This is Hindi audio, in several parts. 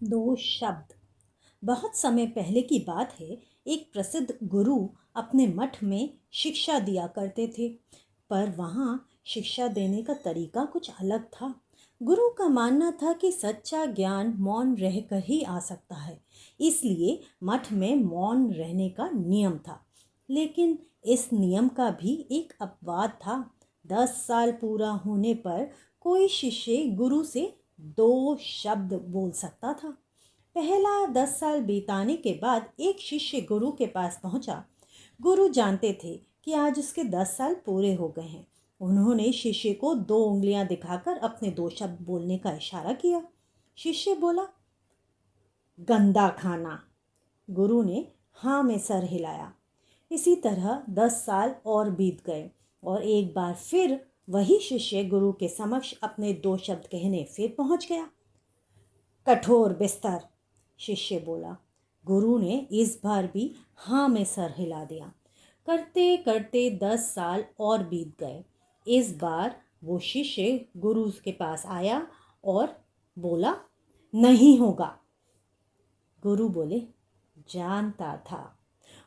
दो शब्द। बहुत समय पहले की बात है। एक प्रसिद्ध गुरु अपने मठ में शिक्षा दिया करते थे, पर वहाँ शिक्षा देने का तरीका कुछ अलग था। गुरु का मानना था कि सच्चा ज्ञान मौन रहकर ही आ सकता है, इसलिए मठ में मौन रहने का नियम था। लेकिन इस नियम का भी एक अपवाद था। 10 साल पूरा होने पर कोई शिष्य गुरु से दो शब्द बोल सकता था। पहला 10 साल बीताने के बाद एक शिष्य गुरु के पास पहुंचा। गुरु जानते थे कि आज उसके 10 साल पूरे हो गए हैं। उन्होंने शिष्य को 2 उंगलियां दिखाकर अपने दो शब्द बोलने का इशारा किया। शिष्य बोला, गंदा खाना। गुरु ने हाँ में सर हिलाया। इसी तरह 10 साल और बीत गए और एक बार फिर वही शिष्य गुरु के समक्ष अपने दो शब्द कहने फिर पहुंच गया। कठोर बिस्तर, शिष्य बोला। गुरु ने इस बार भी हाँ में सर हिला दिया। करते करते 10 साल और बीत गए। इस बार वो शिष्य गुरु के पास आया और बोला, नहीं होगा। गुरु बोले, जानता था,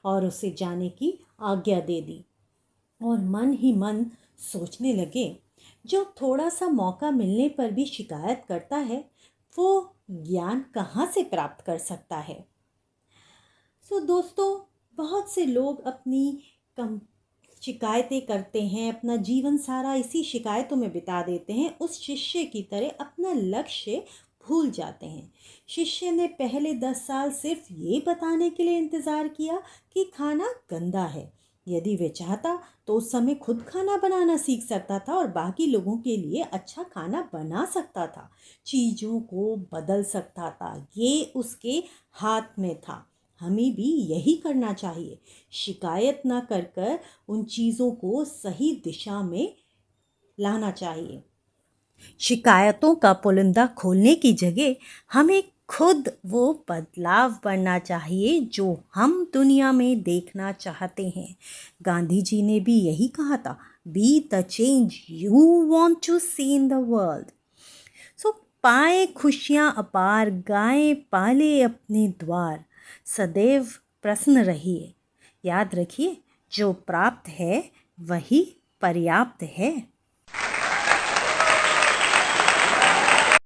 और उसे जाने की आज्ञा दे दी। और मन ही मन सोचने लगे, जो थोड़ा सा मौका मिलने पर भी शिकायत करता है, वो ज्ञान कहाँ से प्राप्त कर सकता है। दोस्तों, बहुत से लोग अपनी कम शिकायतें करते हैं, अपना जीवन सारा इसी शिकायतों में बिता देते हैं। उस शिष्य की तरह अपना लक्ष्य भूल जाते हैं। शिष्य ने पहले 10 साल सिर्फ ये बताने के लिए इंतज़ार किया कि खाना गंदा है। यदि वे चाहता तो उस समय खुद खाना बनाना सीख सकता था और बाकी लोगों के लिए अच्छा खाना बना सकता था, चीज़ों को बदल सकता था। ये उसके हाथ में था। हमें भी यही करना चाहिए, शिकायत ना कर कर उन चीज़ों को सही दिशा में लाना चाहिए। शिकायतों का पुलिंदा खोलने की जगह हमें खुद वो बदलाव करना चाहिए जो हम दुनिया में देखना चाहते हैं। गांधी जी ने भी यही कहा था, be the change you want to see in the world. पाए खुशियाँ अपार, गाएं पाले अपने द्वार, सदैव प्रसन्न रहिए। याद रखिए, जो प्राप्त है वही पर्याप्त है।